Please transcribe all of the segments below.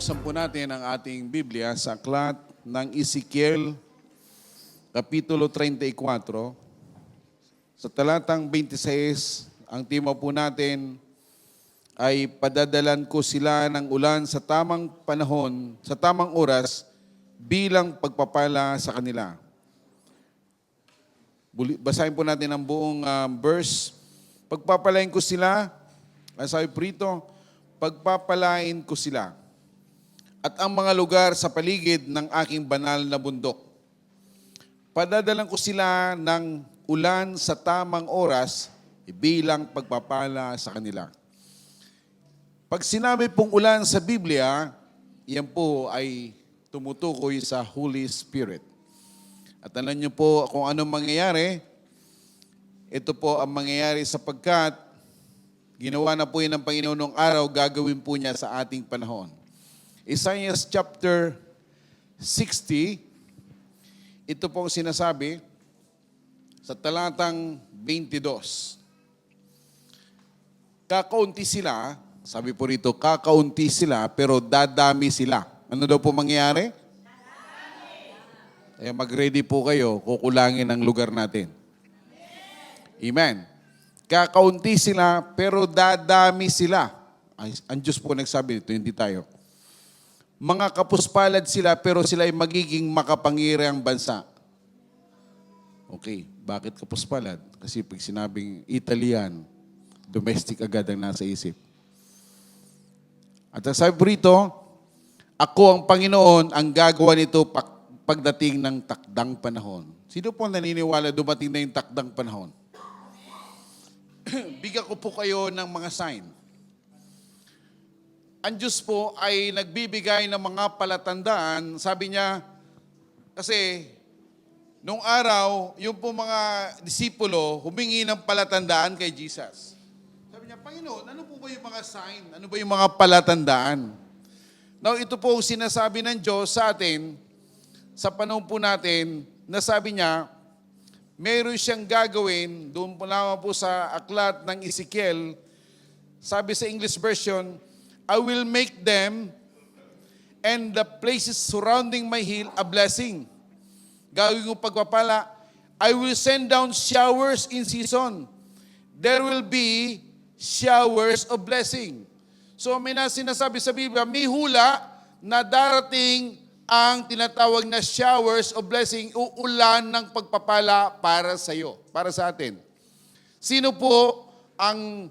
Buksan po natin ang ating Biblia sa aklat ng Ezekiel, Kapitulo 34. Sa talatang 26, ang tema po natin ay padadalan ko sila ng ulan sa tamang panahon, sa tamang oras, bilang pagpapala sa kanila. Basahin po natin ang buong verse. Pagpapalain ko sila, ang sabi po rito, pagpapalain ko sila at ang mga lugar sa paligid ng aking banal na bundok. Padadalan ko sila ng ulan sa tamang oras bilang pagpapala sa kanila. Pag sinabi pong ulan sa Biblia, yan po ay tumutukoy sa Holy Spirit. At alam niyo po kung anong mangyayari, ito po ang mangyayari sapagkat ginawa na po yun ng Panginoon noong araw, gagawin po niya sa ating panahon. Isaiah chapter 60, ito pong sinasabi sa talatang 22. Kakaunti sila, sabi po rito, kakaunti sila pero dadami sila. Ano daw po mangyayari? Kaya mag-ready po kayo, kukulangin ang lugar natin. Amen. Kakaunti sila pero dadami sila. Ay, ang Diyos po nagsabi nito, hindi tayo. Mga kapuspalad sila pero sila ay magiging makapangyarihang bansa. Okay, bakit kapuspalad? Kasi pag sinabing Italian, domestic agad ang nasa isip. At ang sabi po rito, ako ang Panginoon ang gagawa nito pagdating ng takdang panahon. Sino po naniniwala dumating na yung takdang panahon? Bigyan ko po kayo ng mga sign. Ang Diyos po ay nagbibigay ng mga palatandaan. Sabi niya, kasi nung araw, yung po mga disipulo humingi ng palatandaan kay Jesus. Sabi niya, Panginoon, ano po ba yung mga sign? Ano ba yung mga palatandaan? Now, ito po ang sinasabi ng Diyos sa atin, sa panahon po natin, na sabi niya, meron siyang gagawin, doon po naman po sa aklat ng Ezekiel, sabi sa English version, I will make them and the places surrounding my hill a blessing. Gagawin ko pagpapala, I will send down showers in season. There will be showers of blessing. So may sinasabi sa Biblia, may hula na darating ang tinatawag na showers of blessing, uulan ng pagpapala para sa iyo, para sa atin. Sino po ang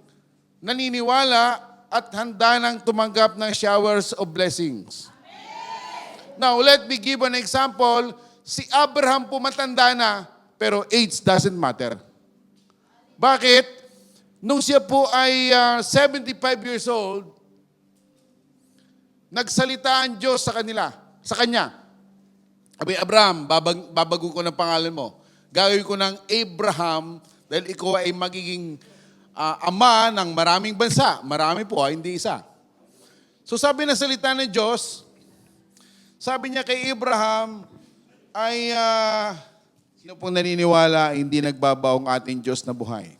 naniniwala at handa nang tumanggap ng showers of blessings? Amen. Now, let me give an example. Si Abraham po matanda na, pero age doesn't matter. Bakit? Nung siya po ay 75 years old, nagsalita ang Diyos sa kanya. Sabi, Abraham, babago ko ng pangalan mo. Gagawin ko ng Abraham dahil ikaw ay magiging ama ng maraming bansa. Marami po, hindi isa. So sabi ng salita ng Diyos, sabi niya kay Abraham, ay sino pong naniniwala, hindi nagbabago ang ating Diyos na buhay.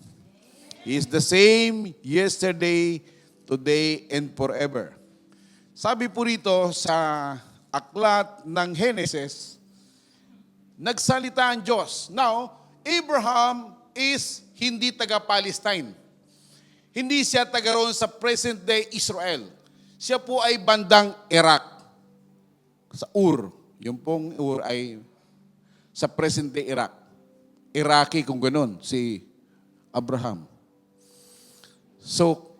He is the same yesterday, today, and forever. Sabi po rito sa aklat ng Genesis, nagsalita ang Diyos. Now, Abraham is hindi taga-Palestine. Hindi siya taga roon sa present-day Israel. Siya po ay bandang Iraq. Sa Ur. Yung pong Ur ay sa present-day Iraq. Iraqi kung ganun, si Abraham. So,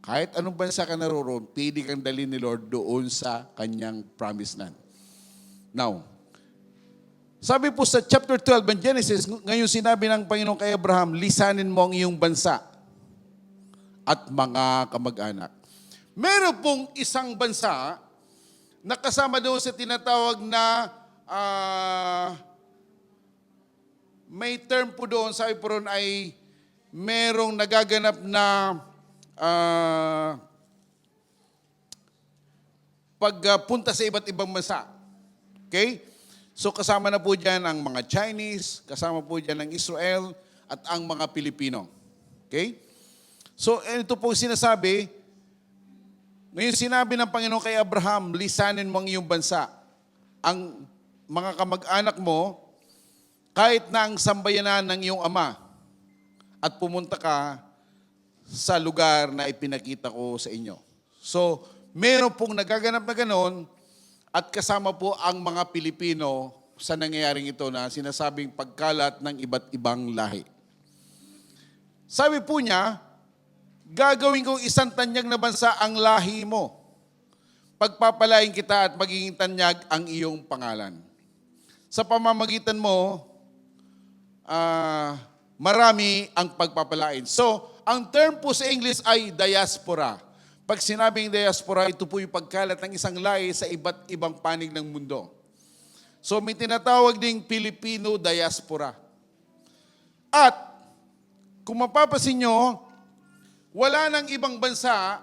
kahit anong bansa ka naroon, pwede kang dalhin ni Lord doon sa kanyang promised land. Now, sabi po sa chapter 12 ng Genesis, ngayon sinabi ng Panginoon kay Abraham, lisanin mo ang iyong bansa at mga kamag-anak. Meron pong isang bansa na kasama doon sa tinatawag na may term po doon, sabi po ron ay merong nagaganap na pagpunta sa iba't ibang bansa. Okay? So kasama na po dyan ang mga Chinese, kasama po dyan ang Israel, at ang mga Pilipino. Okay? So ito po sinasabi, Ngayon sinabi ng Panginoon kay Abraham, lisanin mo ang iyong bansa. Ang mga kamag-anak mo, kahit na ang sambayanan ng iyong ama, at pumunta ka sa lugar na ipinakita ko sa inyo. So, meron pong nagaganap na ganon at kasama po ang mga Pilipino sa nangyayaring ito na sinasabing pagkalat ng iba't ibang lahi. Sabi po niya, gagawin kong isang tanyag na bansa ang lahi mo. Pagpapalain kita at magiging tanyag ang iyong pangalan. Sa pamamagitan mo, marami ang pagpapalain. So, ang term po sa English ay diaspora. Pag sinabing diaspora, ito po yung pagkalat ng isang lahi sa iba't ibang panig ng mundo. So, may tinatawag ding Filipino diaspora. At, kung mapapasin nyo, wala nang ibang bansa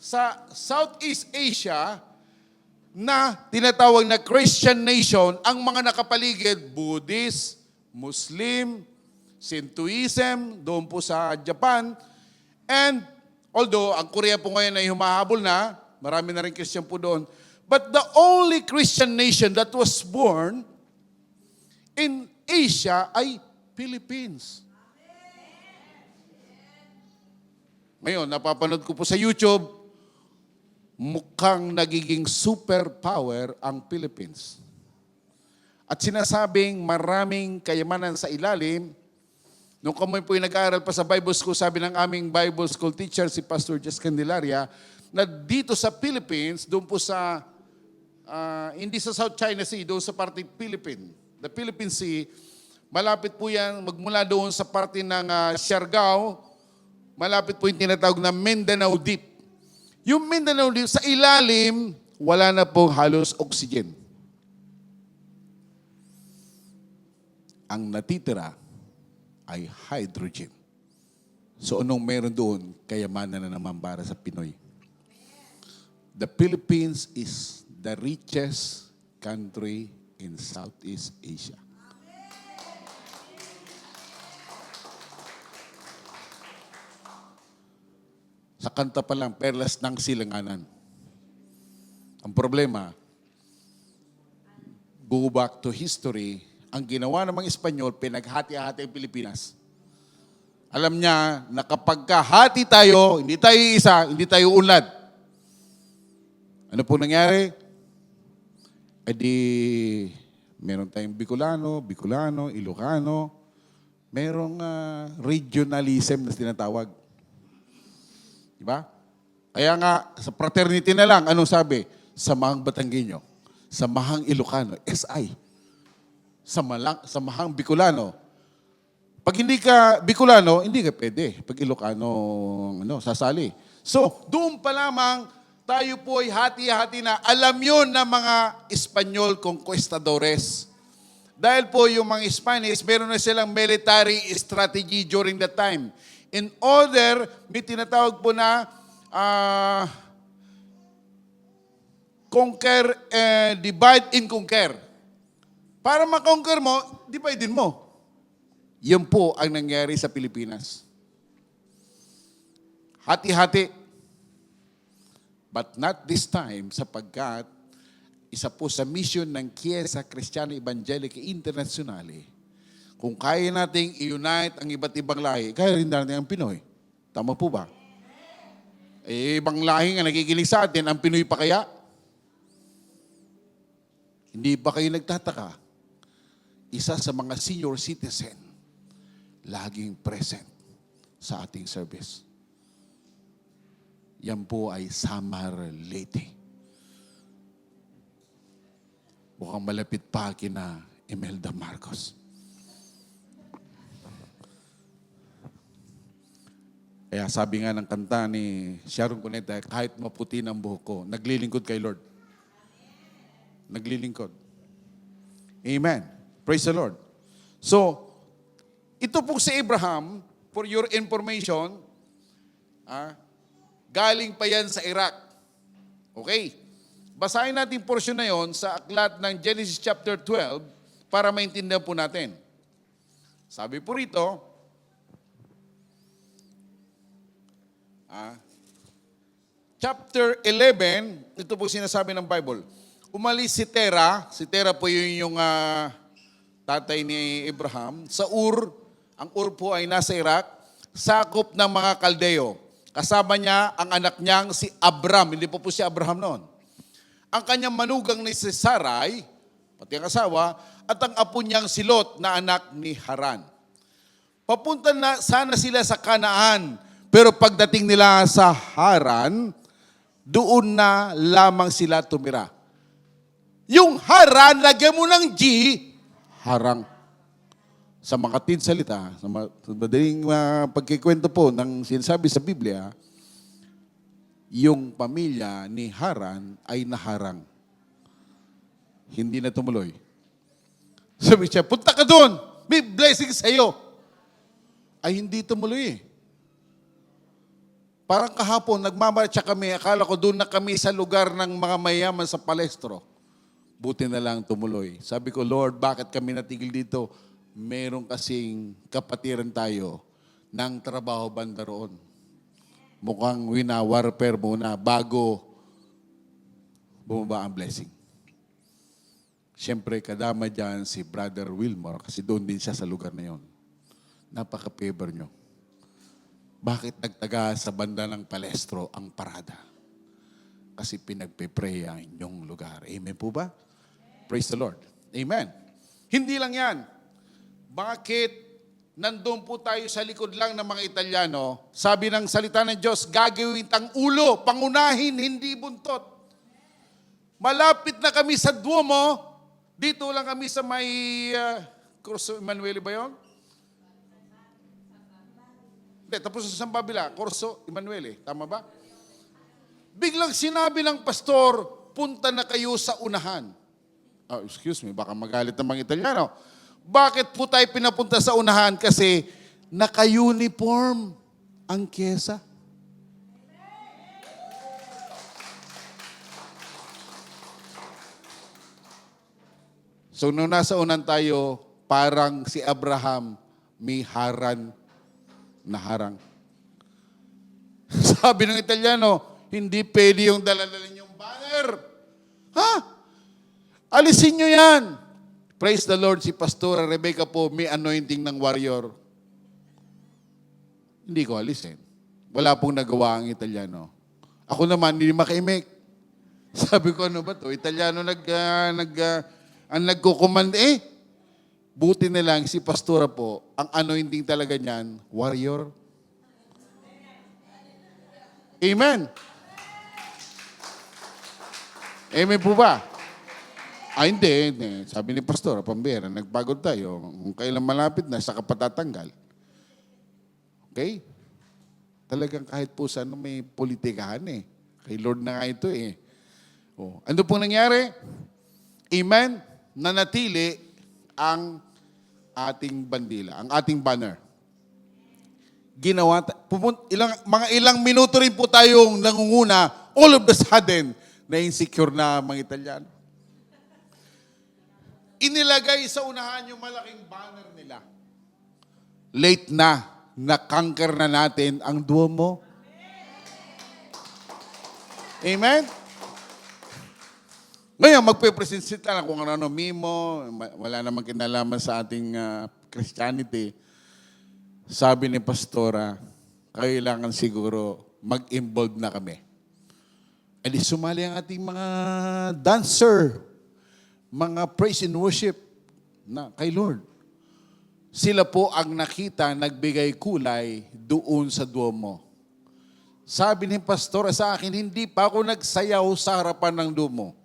sa Southeast Asia na tinatawag na Christian nation ang mga nakapaligid, Buddhist, Muslim, Shintoism, doon po sa Japan. And although ang Korea po ngayon ay humahabol na, marami na rin Christian po doon. But the only Christian nation that was born in Asia ay Philippines. Ngayon, napapanood ko po sa YouTube, mukhang nagiging superpower ang Philippines. At sinasabing maraming kayamanan sa ilalim. Nung kami po yung nag-aaral pa sa Bible School, sabi ng aming Bible School teacher, si Pastor Jess Candelaria, na dito sa Philippines, doon po sa, hindi sa South China Sea, doon sa parte Philippine. The Philippine Sea, malapit po yan, magmula doon sa parte ng Siargao, malapit po yung tinatawag na Mindanao Deep. Yung Mindanao Deep, sa ilalim, wala na pong halos oxygen. Ang natitira ay hydrogen. So anong meron doon, kayamanan na naman para sa Pinoy. The Philippines is the richest country in Southeast Asia. Sa kanta pa lang, perlas ng silanganan. Ang problema, go back to history, ang ginawa ng mga Espanyol, pinaghati-hati ang Pilipinas. Alam niya na kapag kahati tayo, hindi tayo isa, hindi tayo unlad. Ano po nangyari? E di, meron tayong Bicolano, Ilocano, merong regionalism na tinatawag. Diba? Kaya nga, sa fraternity na lang, anong sabi? Samahang Batanggenyo, Samahang Ilocano, SI. Samahang Bicolano. Pag hindi ka Bicolano, hindi ka pwede. Pag Ilocano, sasali. So, doon pa lamang, tayo po ay hati-hati na. Alam yun ng mga Espanyol conquistadores. Dahil po yung mga Spanish, meron na silang military strategy during that time. In order, may tinatawag po na conquer, divide and conquer. Para makonquer mo, divide din mo. Yan po ang nangyari sa Pilipinas. Hati-hati. But not this time, sapagkat isa po sa mission ng Chiesa Cristiana Evangelica Internazionale, kung kaya nating i-unite ang iba't ibang lahi, kaya rin natin ang Pinoy. Tama po ba? Ibang lahi nga nakikinig sa atin, ang Pinoy pa kaya? Hindi ba kayo nagtataka? Isa sa mga senior citizen, laging present sa ating service. Yan po ay Samar Leyte. Mukhang malapit pa kina Imelda Marcos. Kaya sabi nga ng kanta ni Sharon Cuneta, kahit maputi ng buhok ko, naglilingkod kay Lord. Naglilingkod. Amen. Praise the Lord. So, ito po si Abraham, for your information, galing pa yan sa Iraq. Okay? Basahin natin portion na yon sa aklat ng Genesis chapter 12 para maintindihan po natin. Sabi po rito, chapter 11, ito po sinasabi ng Bible. Umalis si Tera po yung tatay ni Abraham, sa Ur. Ang Ur po ay nasa Iraq, sakop ng mga Kaldeo. Kasama niya ang anak niyang si Abram, hindi po si Abraham noon. Ang kanyang manugang ni si Sarai, pati ang asawa, at ang apo niyang si Lot na anak ni Haran. Papunta na sana sila sa Kanaan, pero pagdating nila sa Haran, doon na lamang sila tumira. Yung Haran, lagyan mo ng G, harang. Sa makatid salita, sa madaling pagkikwento po ng sinasabi sa Biblia, yung pamilya ni Haran ay naharang. Hindi na tumuloy. Sabi siya, punta ka doon, may blessing sa iyo. Ay hindi tumuloy. Parang kahapon, nagmamarcha kami, akala ko doon na kami sa lugar ng mga mayaman sa Palestro. Buti na lang tumuloy. Sabi ko, Lord, bakit kami natigil dito? Meron kasing kapatiran tayo ng trabaho banda roon. Mukhang winawarfare muna bago bumaba ang blessing. Siyempre, kadama dyan si Brother Wilmore kasi doon din siya sa lugar na yon. Napaka-favor nyo. Bakit nagtaga sa banda ng Palestro ang parada? Kasi pinagpipray ang inyong lugar. Amen po ba? Praise the Lord. Amen. Hindi lang yan. Bakit nandun po tayo sa likod lang ng mga Italiano? Sabi ng salita ng Diyos, gagawin tang ulo, pangunahin, hindi buntot. Malapit na kami sa Duomo, dito lang kami sa may Corso Emanuele ba yun? Hindi, tapos sa Sambabila, Corso Emanuele, tama ba? Biglang sinabi ng pastor, punta na kayo sa unahan. Oh, excuse me, baka magalit ng mga Italiano. Bakit po tayo pinapunta sa unahan? Kasi naka-uniform ang kyesa. So nung nasa unan tayo, parang si Abraham may Haran na harang. Sabi ng Italiano, hindi pwede yung dala-dala yung banner. Ha? Alisin nyo yan. Praise the Lord, si Pastora Rebecca po may anointing ng warrior. Hindi ko alisin. Wala pong nagawa ang Italiano. Ako naman, hindi makaimik. Sabi ko, ano ba to? Italiano ang nagkukumand. Buti na lang si Pastora po, ang anointing talaga niyan, warrior. Amen. Amen po ba? Hindi. Sabi ni Pastor, pambira, nagpagod tayo. Kung kailan malapit na, saka patatanggal. Okay? Talagang kahit po sa may politikahan Kay Lord na nga ito Oh. Ano pong nangyari? Amen? Nanatili ang ating bandila, ang ating banner. Ginawa, mga ilang minuto rin po tayong nangunguna, all of the sudden, na-insecure na mga Italiano. Inilagay sa unahan yung malaking banner nila. Late na, na-conquer na natin ang Duomo. Amen? Ngayon, magpe-present sila kung ano, mimo, wala namang kinalaman sa ating Christianity. Sabi ni Pastora, kailangan siguro mag-involve na kami. E di sumali ang ating mga dancer, mga praise and worship na kay Lord. Sila po ang nakita, nagbigay kulay doon sa Duomo. Sabi ni Pastor sa akin, hindi pa ako nagsayaw sa harapan ng Duomo.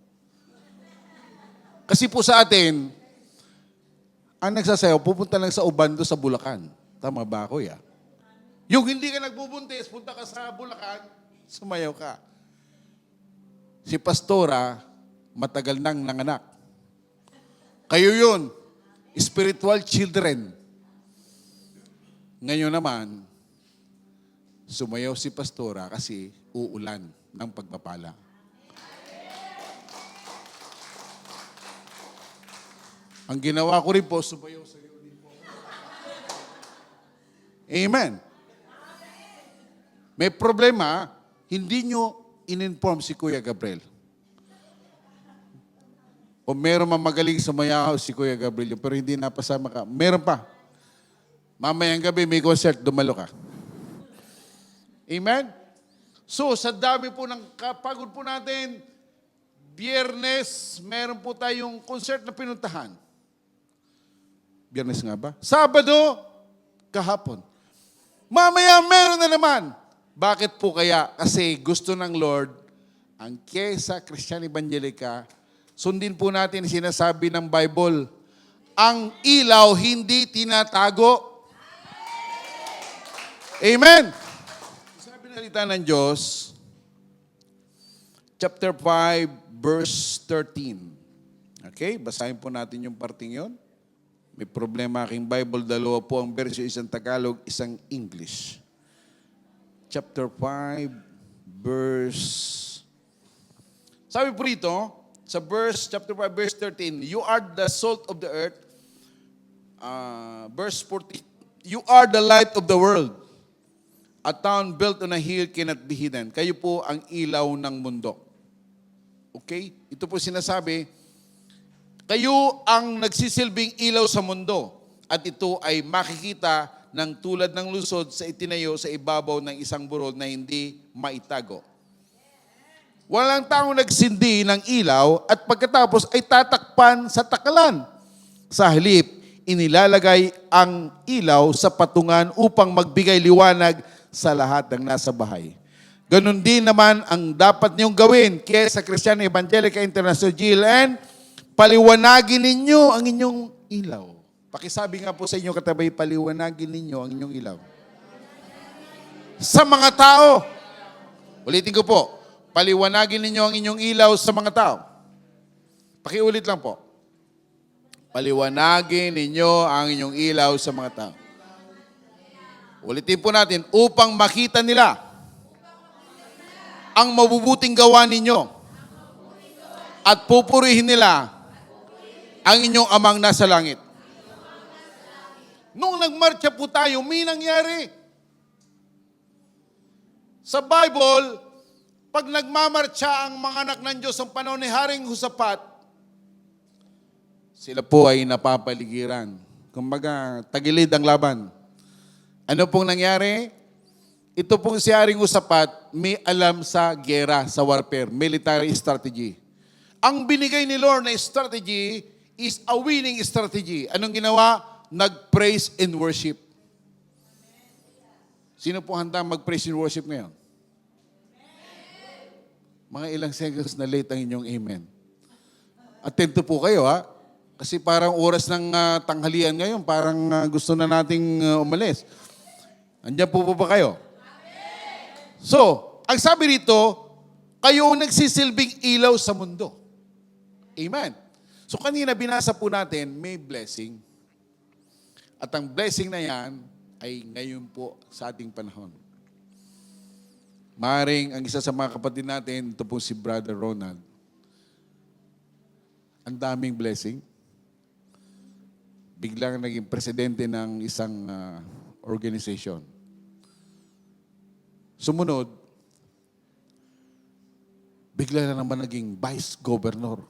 Kasi po sa atin, ang nagsasayaw, pupunta lang sa Ubando sa Bulacan. Tama ba ako, ya? Yung hindi ka nagbubuntis, punta ka sa Bulacan, sumayaw ka. Si Pastora, matagal nang nanganak. Kayo yun, spiritual children. Ngayon naman, sumayaw si Pastora kasi uulan ng pagpapala. Ang ginawa ko rin po, sumayaw sa iyo din po. Amen. May problema, hindi nyo in-inform si Kuya Gabriel? O meron man magaling sumayaw si Kuya Gabriel, pero hindi napasama ka. Meron pa. Mamayang gabi may concert, dumalo ka. Amen? So, sa dami po ng kapagod po natin, Biyernes, meron po tayong concert na pinuntahan. Biyernes nga ba? Sabado, kahapon. Mamaya meron na naman. Bakit po kaya? Kasi gusto ng Lord, ang Kyesa Christian Evangelica, sundin po natin sinasabi ng Bible, ang ilaw hindi tinatago. Amen. Sabi ng salita ng Diyos, chapter 5, verse 13. Okay, basahin po natin yung parting yon. May problema aking Bible, dalawa po ang version, isang Tagalog, isang English. Chapter 5, verse... Sabi po rito, sa chapter 5, verse 13, you are the salt of the earth. Verse 14, you are the light of the world. A town built on a hill cannot be hidden. Kayo po ang ilaw ng mundo. Okay? Ito po sinasabi, kayo ang nagsisilbing ilaw sa mundo at ito ay makikita ng tulad ng lusod sa itinayo sa ibabaw ng isang burol na hindi maitago. Walang taong nagsindi ng ilaw at pagkatapos ay tatakpan sa takalan. Sa halip, inilalagay ang ilaw sa patungan upang magbigay liwanag sa lahat ng nasa bahay. Ganon din naman ang dapat niyong gawin Kyesa Christian Evangelica International GLN, paliwanagin ninyo ang inyong ilaw. Pakisabi nga po sa inyo katabay, paliwanagin ninyo ang inyong ilaw. Sa mga tao. Ulitin ko po. Paliwanagin ninyo ang inyong ilaw sa mga tao. Pakiulit lang po. Paliwanagin ninyo ang inyong ilaw sa mga tao. Ulitin po natin, upang makita nila ang mabubuting gawa ninyo at pupurihin nila ang inyong amang nasa langit. Nung nagmarcha po tayo, may nangyari. Sa Bible, pag nagmamarcha ang mga anak ng Diyos ang panahon ni Haring Hosapat, sila po ay napapaligiran. Kumbaga, tagilid ang laban. Ano pong nangyari? Ito pong si Haring Hosapat, may alam sa gera, sa warfare, military strategy. Ang binigay ni Lord na strategy is a winning strategy. Anong ginawa? Nag-praise and worship. Sino po handa mag-praise and worship ngayon? Mga ilang seconds na late ang inyong amen. Atento po kayo ha. Kasi parang oras ng tanghalian ngayon, parang gusto na nating umalis. Andiyan po ba kayo? So, ang sabi rito, kayo nagsisilbing ilaw sa mundo. Amen. So kanina binasa po natin, may blessing. At ang blessing na yan ay ngayon po sa ating panahon. Maring ang isa sa mga kapatid natin, ito po si Brother Ronald. Ang daming blessing. Biglang naging presidente ng isang organization. Sumunod, bigla na naman naging vice governor.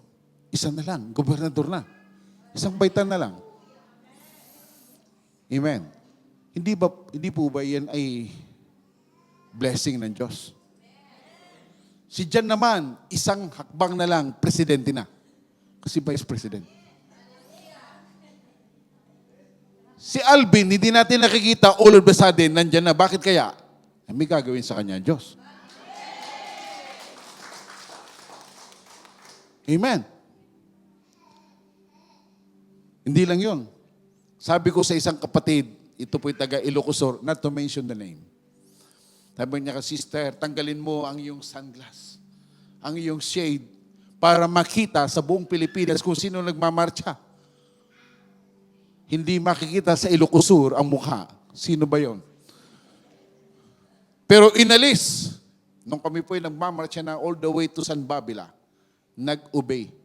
Isa na lang, gobernador na. Isang baitan na lang. Amen. Hindi po ba yan ay blessing ng Diyos? Si Jan naman, isang hakbang na lang, presidente na. Kasi vice president. Si Alvin, hindi natin nakikita, all of a sudden, nandyan na. Bakit kaya? May gagawin sa kanya Diyos. Amen. Hindi lang yun. Sabi ko sa isang kapatid, ito po'y taga Ilocosur, not to mention the name. Sabi niya, sister, tanggalin mo ang iyong sunglass, ang iyong shade, para makita sa buong Pilipinas kung sino nagmamarcha. Hindi makikita sa Ilocosur ang mukha. Sino ba yon? Pero inalis. Nung kami po'y nagmamarcha na all the way to San Babila, nag-obey.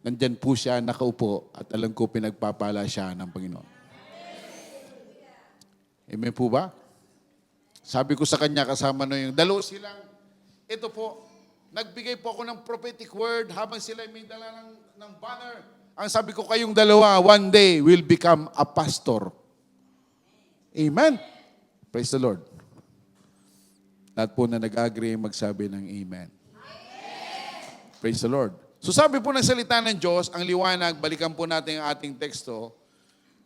Nandyan po siya, nakaupo, at alam ko pinagpapala siya ng Panginoon. Amen po ba? Sabi ko sa kanya, kasama na yung dalawa silang ito po, nagbigay po ako ng prophetic word habang sila may dala ng banner. Ang sabi ko, kayong dalawa, one day will become a pastor. Amen? Praise the Lord. Lahat po na nag-agree, magsabi ng amen. Praise the Lord. So sabi po ng salita ng Diyos, ang liwanag, balikan po natin ang ating teksto,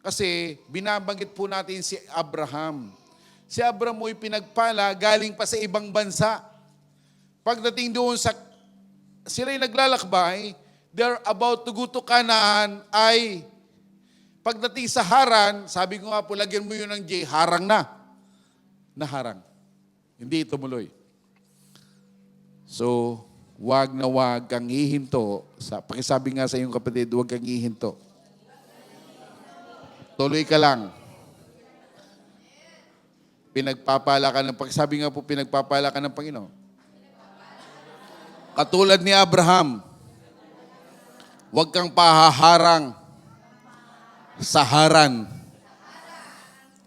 kasi binabanggit po natin si Abraham. Si Abraham mo'y pinagpala, galing pa sa ibang bansa. Pagdating doon sa, sila'y naglalakbay, they're about to go to Canaan, ay pagdating sa Haran, sabi ko nga po, lagyan mo yun ng J, harang na. Naharang. Hindi tumuloy. So, wag na wag kang hihinto. Pakisabi nga sa iyong kapatid, wag kang hihinto. Tuloy ka lang. Pinagpapala ka ng, pakisabi nga po, pinagpapala ka ng Panginoon. Katulad ni Abraham, wag kang pahaharang sa Haran.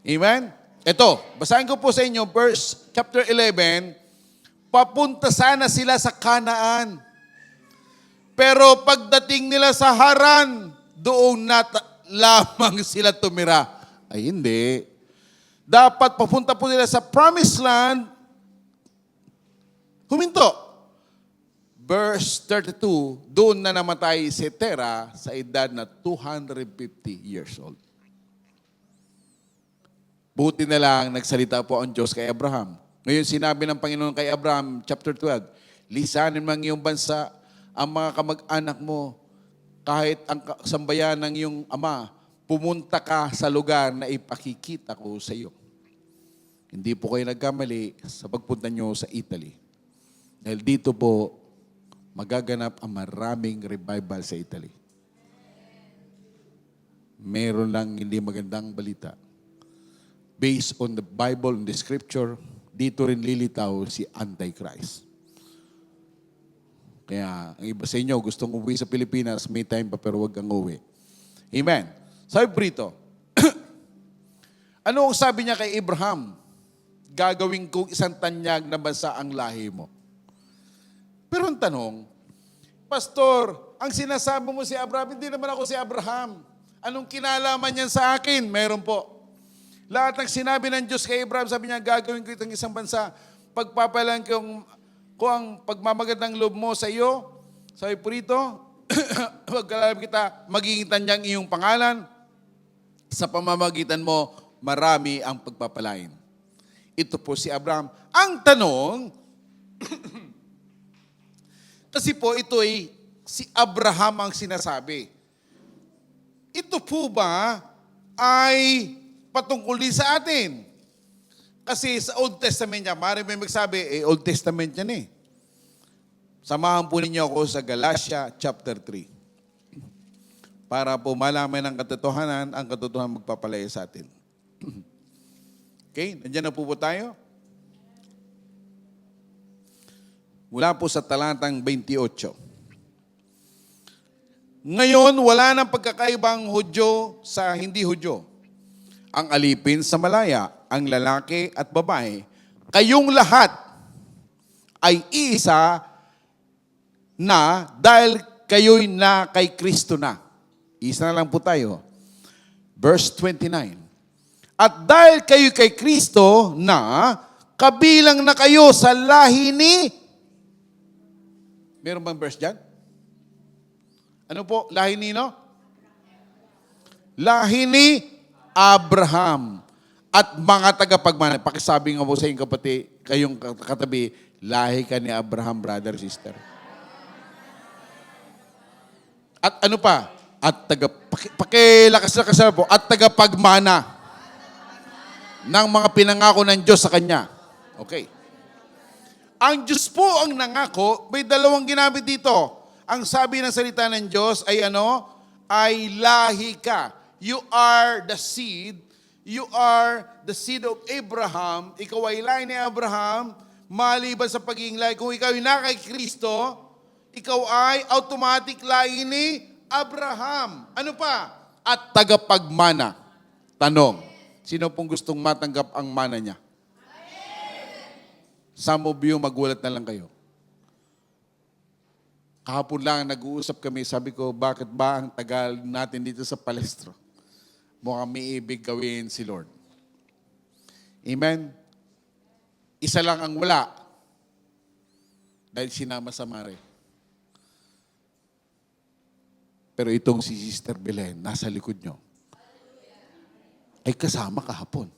Amen? Ito, basahin ko po sa inyo, verse chapter 11, papunta sana sila sa Kanaan. Pero pagdating nila sa Haran, doon lamang sila tumira. Ay hindi. Dapat papunta po nila sa Promised Land, huminto. Verse 32, doon na namatay si Terah sa edad na 250 years old. Buti na lang nagsalita po ang Diyos kay Abraham. Ngayon sinabi ng Panginoon kay Abraham, chapter 12, lisanin mo ang iyong bansa, ang mga kamag-anak mo, kahit ang sambayan ng iyong ama, pumunta ka sa lugar na ipakikita ko sa iyo. Hindi po kayo nagkamali sa pagpunta nyo sa Italy. Dahil dito po, magaganap ang maraming revival sa Italy. Meron lang hindi magandang balita. Based on the Bible and the Scripture, dito rin lilitaw si Antichrist. Kaya, ang iba sa inyo, gustong umuwi sa Pilipinas, may time pa pero huwag kang uwi. Amen. Sabi Brito, ano ang sabi niya kay Abraham? Gagawin kong isang tanyag na bansa ang lahi mo. Pero ang tanong, Pastor, ang sinasabi mo si Abraham, hindi naman ako si Abraham. Anong kinalaman niyan sa akin? Meron po. Lahat ng sinabi ng Diyos kay Abraham, sabi niya, gagawin ko itong isang bansa. Pagpapalan ko ang pagmamagandang loob mo sa iyo. Sabi po rito, pagkalalam kita, magiging tanyag iyong pangalan. Sa pamamagitan mo, marami ang pagpapalain. Ito po si Abraham. Ang tanong, kasi po ito ay si Abraham ang sinasabi. Ito po ba ay patungkol din sa atin? Kasi sa Old Testament niya, maaari may magsabi, Old Testament yan eh. Samahan po ninyo ako sa Galatia chapter 3. Para po malaman ang katotohanan magpapalaya sa atin. Okay, nandiyan na po tayo. Mula po sa talatang 28. Ngayon, wala nang pagkakaibang Hudyo sa hindi Hudyo. Ang alipin sa malaya, ang lalaki at babae, kayong lahat ay iisa na dahil kayo'y na kay Kristo na. Isa na lang po tayo. Verse 29. At dahil kayo kay Kristo na, kabilang na kayo sa lahi ni... Meron bang verse dyan? Ano po? Lahi ni, no? Lahi ni Abraham at mga tagapagmana. Pakisabi nga po sa inyong kayong katabi, lahi ka ni Abraham, brother, sister. At ano pa? At pakilakas na po, at tagapagmana ng mga pinangako ng Diyos sa Kanya. Okay. Ang Diyos po ang nangako, may dalawang ginamit dito. Ang sabi ng salita ng Diyos ay ano? Ay lahi ka. You are the seed. You are the seed of Abraham. Ikaw ay lahi ni Abraham. Maliban sa pagiging lahi, kung ikaw ay na kay Kristo, ikaw ay automatic lahi ni Abraham. Ano pa? At tagapagmana. Tanong, sino pong gustong matanggap ang mana niya? Some of you, magulat na lang kayo. Kahapon lang nag-uusap kami, sabi ko, bakit ba ang tagal natin dito sa Palestro? Mukhang may ibig gawin si Lord. Amen? Isa lang ang wala, dahil sinama sa mare. Pero itong si Sister Belen, nasa likod nyo, ay kasama kahapon.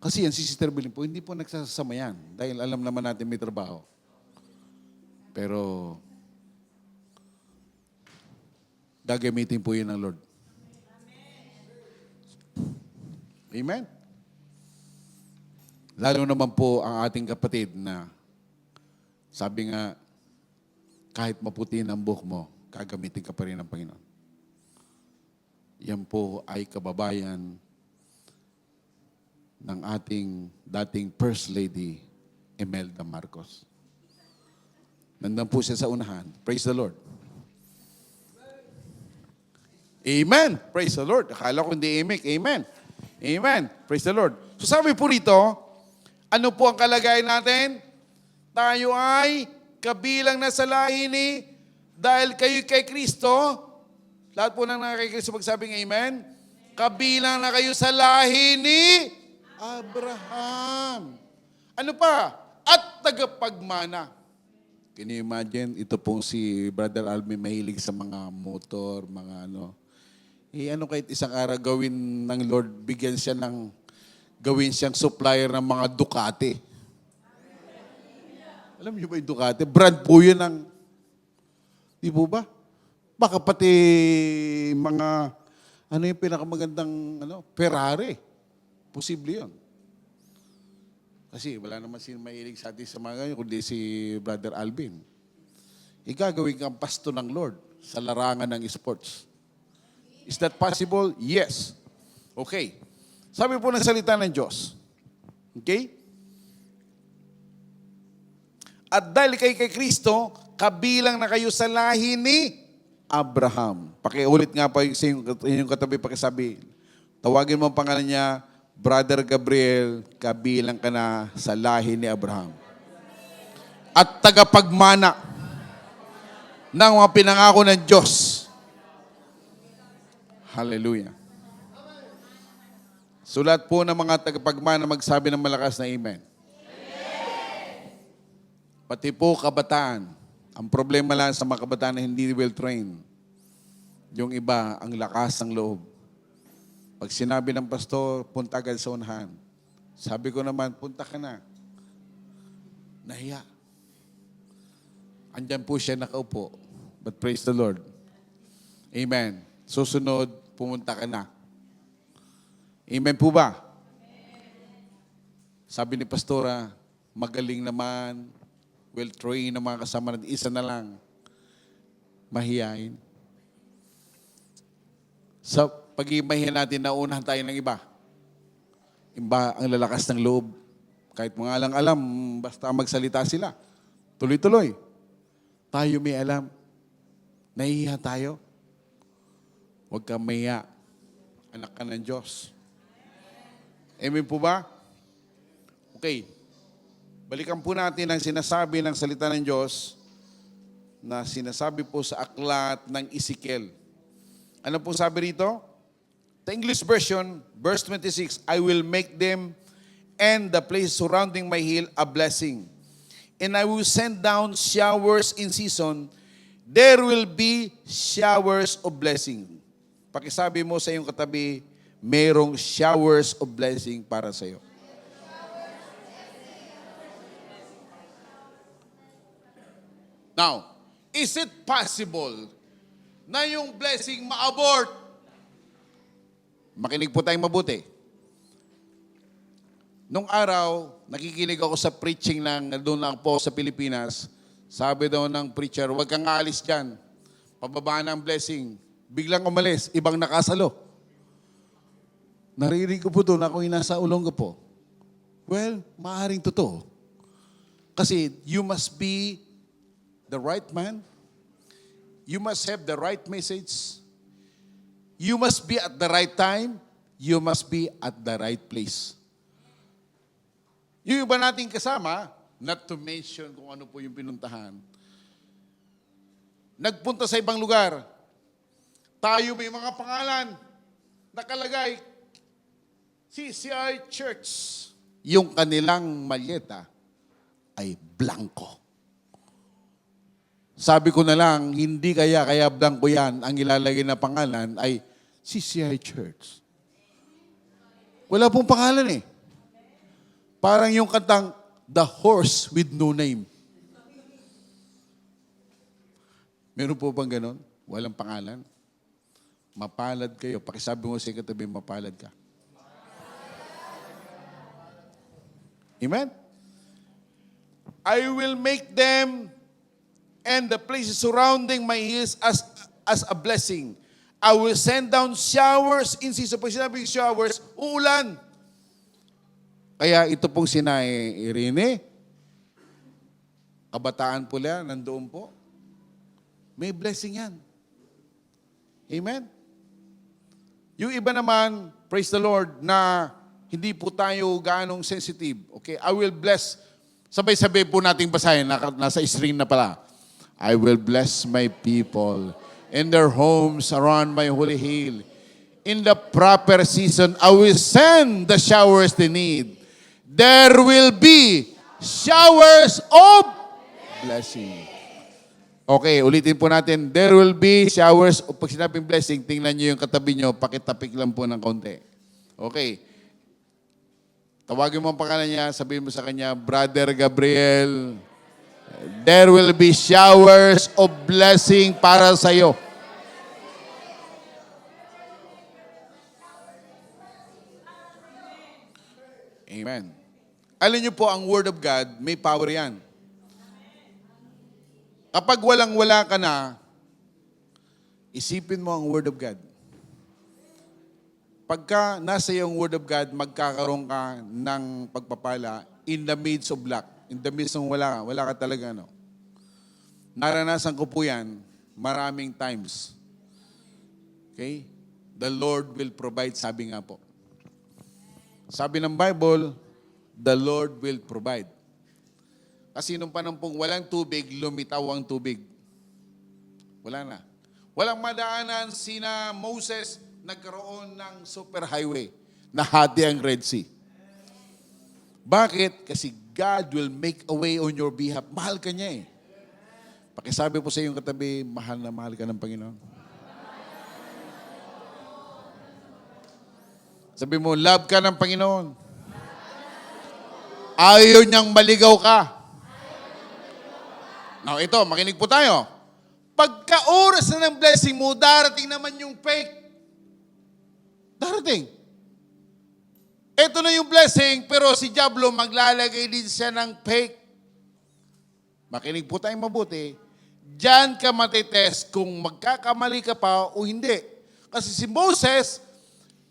Kasi yan si Sister Belen po, hindi po nagsasama yan, dahil alam naman natin may trabaho. Pero, gagamitin po yun ng Lord. Amen? Lalo naman po ang ating kapatid na sabi nga, kahit maputi ang buhok mo, gagamitin ka pa rin ng Panginoon. Yan po ay kababayan ng ating dating First Lady, Imelda Marcos. Nandun po siya sa unahan. Praise the Lord. Amen. Praise the Lord. Akala ko hindi amen. Amen. Amen. Praise the Lord. So sabi po rito, ano po ang kalagayan natin? Tayo ay kabilang na sa lahi ni, dahil kayo kay Kristo, lahat po nang kay Kristo magsabing amen, kabilang na kayo sa lahi ni Abraham. Ano pa? At tagapagmana. Can you imagine? Ito pong si Brother Alvin mahilig sa mga motor, mga ano. Ano kahit isang araw gawin ng Lord, bigyan siya ng, gawin siyang supplier ng mga Ducati. Alam niyo ba yung Ducati? Brand po yun ng, di po ba? Baka pati mga, ano yung pinakamagandang, Ferrari. Posible yun. Kasi wala naman sino mahilig sa atin sa mga ganyan, kundi si Brother Alvin. Igagawin kang pasto ng Lord sa larangan ng sports. Is that possible? Yes. Okay. Sabi po ng salita ng Diyos. Okay? At dahil kay Kristo, kabilang na kayo sa lahi ni Abraham. Pakiulit nga pa sa inyong katabi, pakisabi. Tawagin mo ang pangalan niya, Brother Gabriel, kabilang ka na sa lahi ni Abraham. At tagapagmana ng mga pinangako ng Diyos. Hallelujah. Sulat po ng mga tagapagmana magsabi ng malakas na amen. Pati po kabataan. Ang problema lang sa mga kabataan na hindi well-trained. Yung iba, ang lakas ng loob. Pag sinabi ng pastor, punta agad sa unahan. Sabi ko naman, punta ka na. Nahiya. Andyan po siya nakaupo. But praise the Lord. Amen. Susunod, pumunta ka na. Amen po ba? Sabi ni pastora, magaling naman, well-trained na mga kasama natin. Isa na lang, mahihain. Sa pag-imahin natin, naunahan tayo ng iba. Iba ang lalakas ng loob. Kahit mga alam, basta magsalita sila. Tuloy-tuloy. Tayo may alam. Nahihiya tayo. Huwag kang mahiya. Anak ka ng Diyos. Amen po ba? Okay. Balikan po natin ang sinasabi ng salita ng Diyos na sinasabi po sa aklat ng Ezekiel. Ano po sabi rito? The English version, verse 26, I will make them and the place surrounding my hill a blessing. And I will send down showers in season. There will be showers of blessing. Pakisabi mo sa iyong katabi, merong showers of blessing para sa iyo. Now, is it possible na yung blessing ma-abort? Makinig po tayong mabuti. Nung araw, nakikinig ako sa preaching doon lang po sa Pilipinas. Sabi daw ng preacher, huwag kang aalis dyan. Pababa na ang blessing. Biglang umalis, ibang nakasalo. Naririnig ko po doon, ako yung nasa ulong ko po. Well, maaaring totoo. Kasi you must be the right man. You must have the right message. You must be at the right time. You must be at the right place. Yung iba nating kasama, not to mention kung ano po yung pinuntahan, nagpunta sa ibang lugar. Tayo may mga pangalan. Nakalagay, CCI Church. Yung kanilang malyeta ay blanco. Sabi ko na lang, hindi kaya blanco yan, ang ilalagay na pangalan ay CCI Church. Wala pong pangalan eh. Parang yung kantang, The Horse with No Name. Meron po bang ganon? Walang pangalan? Mapalad kayo. Pakisabi mo sa katabi, mapalad ka. Amen? I will make them and the places surrounding my hills as a blessing. I will send down showers in season. Pag sinabing showers, uulan. Kaya ito pong sinae Irene, kabataan po lang, nandoon po. May blessing yan. Amen? Yung iba naman, praise the Lord, na hindi po tayo gaanong sensitive. Okay, I will bless. Sabay-sabay po nating basahin, nasa screen na pala. I will bless my people in their homes around my holy hill. In the proper season, I will send the showers they need. There will be showers of blessing. Okay, ulitin po natin. There will be showers. Pag sinabing blessing, tingnan nyo yung katabi nyo, pakitapik lang po ng konti. Okay. Tawagin mo ang pangalan niya, sabihin mo sa kanya, Brother Gabriel, there will be showers of blessing para sa iyo. Amen. Alam niyo po, ang Word of God, may power yan. Kapag walang-wala ka na, isipin mo ang Word of God. Pagka nasa iyong Word of God, magkakaroon ka ng pagpapala in the midst of lack. In the midst ng wala ka talaga. No? Naranasan ko po yan maraming times. Okay? The Lord will provide, sabi nga po. Sabi ng Bible, the Lord will provide. Kasi nung panampong walang tubig, lumitaw ang tubig. Wala na. Walang madaanan sina Moses, nagkaroon ng superhighway na hati ang Red Sea. Bakit? Kasi God will make a way on your behalf. Mahal ka niya eh. Pakisabi po sa iyong katabi, mahal na mahal ka ng Panginoon. Sabi mo, love ka ng Panginoon. Ayaw niyang maligaw ka. Now, ito, makinig po tayo. Pagka oras na ng blessing mo, darating naman yung fake. Darating. Ito na yung blessing, pero si Diablo maglalagay din siya ng fake. Makinig po tayong mabuti. Diyan ka matitest kung magkakamali ka pa o hindi. Kasi si Moses,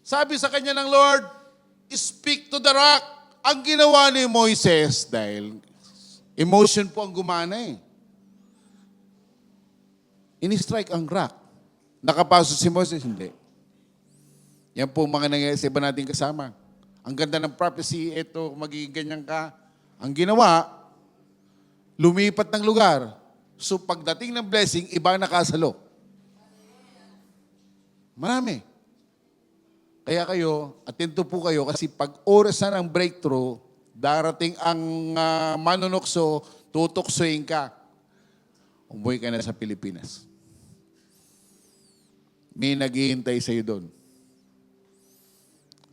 sabi sa kanya ng Lord, speak to the rock. Ang ginawa ni Moises, dahil emotion po ang gumana eh. Ini-strike ang rock. Nakapasok si Moses, hindi. Yan po mga nangyayari sa iba nating kasama. Ang ganda ng prophecy, ito, magiging ganyan ka. Ang ginawa, lumipat ng lugar. So pagdating ng blessing, iba nakasalo. Marami. Kaya kayo, atento po kayo kasi pag oras na ng breakthrough, darating ang manunokso, tutuksoin ka. Umuwi ka na sa Pilipinas. May naghihintay sa'yo doon.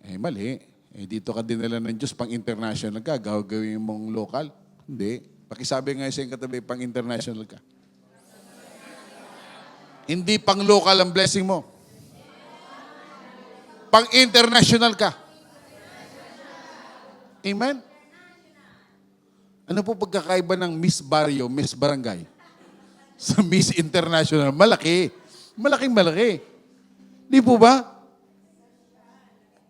Eh, mali. Eh, dito ka dinala ng Diyos, pang-international ka, gagawin mong local. Hindi. Pakisabi nga sa iyong katabi, pang-international ka. Hindi pang-local ang blessing mo. Pang-international ka. Amen? Ano po pagkakaiba ng Miss Barrio, Miss Barangay? Sa Miss International, malaki. Malaking malaki. Di po ba?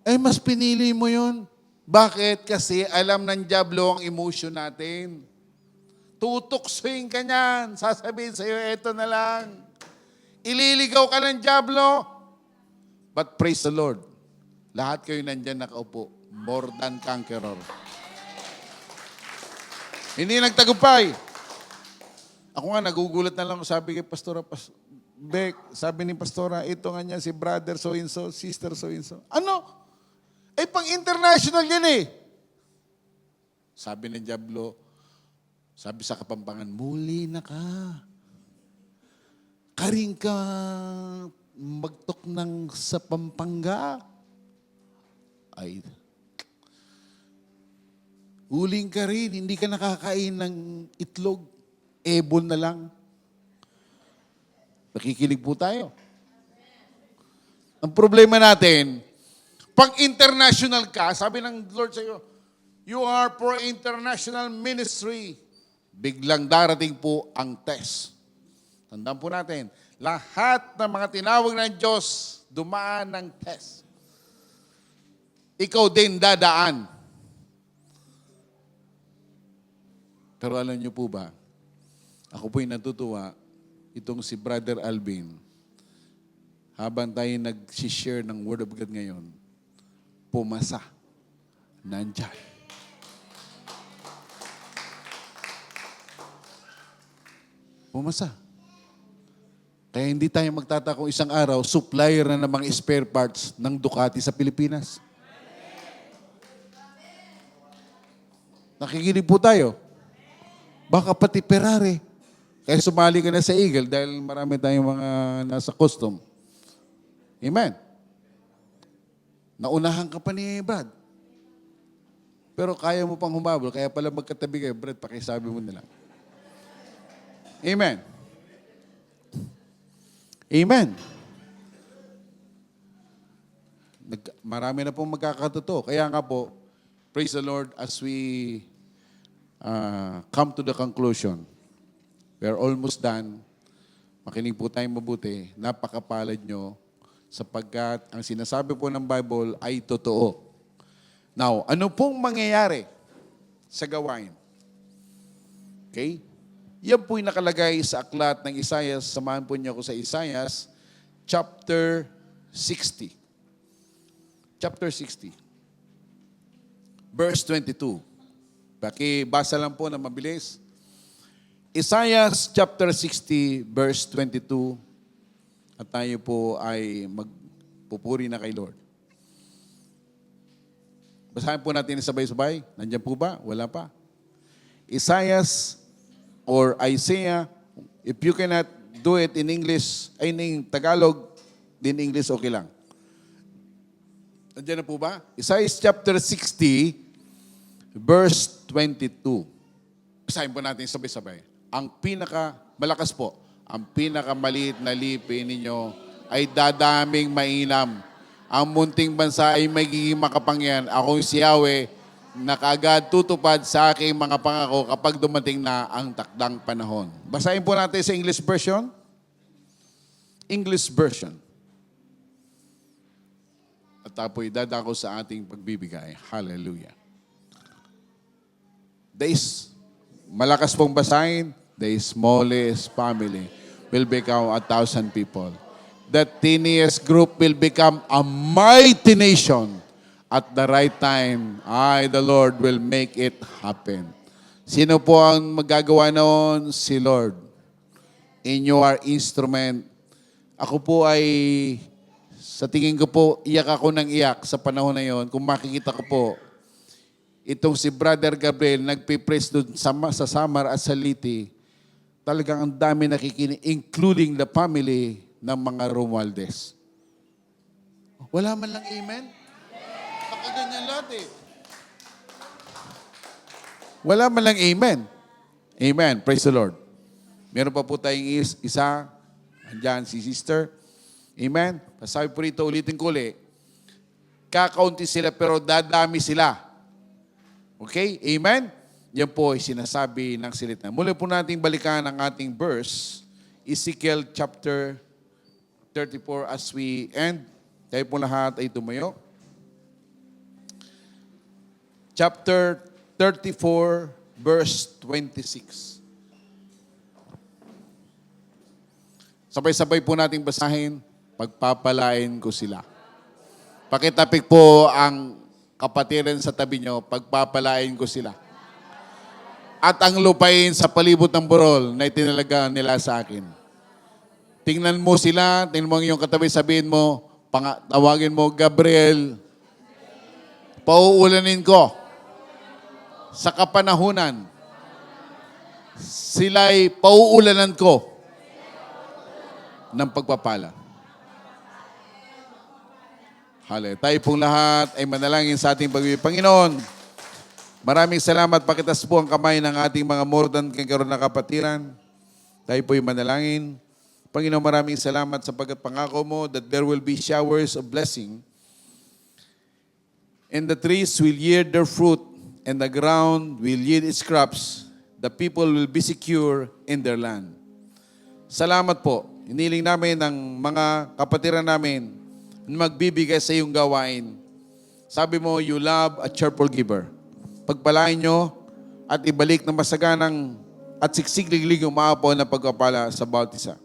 Eh, mas pinili mo yun. Bakit? Kasi alam ng Diablo ang emotion natin. Tutuksoin ka niyan. Sasabihin sa'yo, eto na lang. Ililigaw ka ng Diablo. But praise the Lord. Lahat kayo nandyan nakaupo. More than conqueror. Hindi nagtagumpay. Ako nga, nagugulat na lang, sabi kay Pastora, Beck, sabi ni Pastora, ito nga niya, si brother so-and-so, sister so-and-so. Ano? Eh, pang-international yan eh. Sabi ng Diablo, sabi sa Kapampangan, muli na ka. Karing ka magtok ng sa Pampanga. Ay, huling ka rin, hindi ka nakakain ng itlog. Ebon na lang. Nakikinig po tayo. Ang problema natin, pag international ka, sabi ng Lord sa iyo, you are for international ministry. Biglang darating po ang test. Tandaan po natin, lahat ng mga tinawag ng Diyos, dumaan ng test. Ikaw din dadaan. Pero alam niyo po ba, ako po'y natutuwa, itong si Brother Alvin, habang tayo nag-share ng Word of God ngayon, pumasa. Nandyan. Pumasa. Kaya hindi tayo magtatakong isang araw, supplier na ng mga spare parts ng Ducati sa Pilipinas. Nakikinig po tayo. Baka pati Ferrari. Kaya sumali ka na sa Eagle dahil marami tayong mga nasa custom. Amen. Naunahan ka pa ni Brad. Pero kaya mo pang humabol, kaya pala magkatabi kayo, Brad, pakisabi mo nila. Amen. Amen. Marami na pong magkakatotoo. Kaya nga po, praise the Lord, as we come to the conclusion, we are almost done. Makinig po tayong mabuti. Napakapalad nyo sapagkat ang sinasabi po ng Bible ay totoo. Now, ano pong mangyayari sa gawain? Okay? Yan po'y nakalagay sa aklat ng Isaiah. Samahan po niyo ako sa Isaiah chapter 60. Chapter 60. Verse 22. Pakibasa lang po na mabilis. Isaiah chapter 60, verse 22. At tayo po ay magpupuri na kay Lord. Basahin po natin sabay-sabay. Nandiyan po ba? Wala pa. Isaiah or Isaiah, if you cannot do it in English, ay in Tagalog, din English, okay lang. Nandiyan na po ba? Isaiah chapter 60, verse 22. Basahin po natin sabay-sabay. Ang malakas po, ang pinakamaliit na lipi ninyo ay dadaming mainam. Ang munting bansa ay magiging makapangyarihan. Ako si Yahweh, na kaagad tutupad sa aking mga pangako kapag dumating na ang takdang panahon. Basahin po natin sa English version. English version. At apo'y dadako sa ating pagbibigay. Hallelujah. Malakas pong basahin, the smallest family will become 1,000 people. The tiniest group will become a mighty nation. At the right time, I, the Lord, will make it happen. Sino po ang magagawa noon? Si Lord. In your instrument. Ako po ay, sa tingin ko po, iyak ako ng iyak sa panahon na yon. Kung makikita ko po, itong si Brother Gabriel, nagpipraise doon sa Samar at sa Liti, talagang ang dami nakikinig, including the family ng mga Romualdez. Wala man lang amen? Baka ganyan lahat eh. Wala man lang amen. Amen. Praise the Lord. Meron pa po tayong isa. Andyan si sister. Amen. Sabi po rito, ulitin ko ulit. Kakaunti sila pero dadami sila. Okay? Amen? Yan po ay sinasabi ng salita. Muli po nating balikan ang ating verse, Ezekiel chapter 34 as we end. Tayo po lahat ay tumayo. Chapter 34 verse 26. Sabay-sabay po nating basahin, pagpapalain ko sila. Pakitapik po ang kapatiran sa tabi nyo, pagpapalain ko sila. at ang lupain sa palibot ng burol na itinalaga nila sa akin. Tingnan mo sila, tingnan mo ang iyong katabi, sabihin mo, tawagin mo, Gabriel, pauulanin ko sa kapanahunan. Sila'y pauulanan ko ng pagpapala. Hallelujah. Tayo pong lahat ay manalangin sa ating pag-ibig. Panginoon, maraming salamat. Pakitas po ang kamay ng ating mga more than kagkaroon na kapatiran. Tayo po'y manalangin. Panginoon, maraming salamat sapagkat pangako mo that there will be showers of blessing and the trees will yield their fruit and the ground will yield its crops. The people will be secure in their land. Salamat po. Hiniling namin ng mga kapatiran namin na magbibigay sa iyong gawain. Sabi mo, you love a cheerful giver. Pagpalain nyo at ibalik na masaganang at siksikliglig umaapaw na pagpapala sa bawat isa.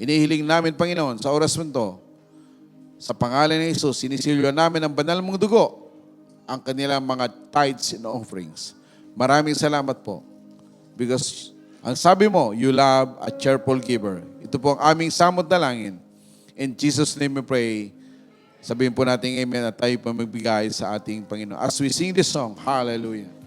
Hinihiling namin, Panginoon, sa oras mo ito, sa pangalan ni Jesus, sinisilyo namin ang banal mong dugo, ang kanilang mga tithes and offerings. Maraming salamat po. Because ang sabi mo, you love a cheerful giver. Ito po ang aming samot na langin. In Jesus' name we pray. Sabihin po natin amen at tayo po magbigay sa ating Panginoon. As we sing this song, hallelujah.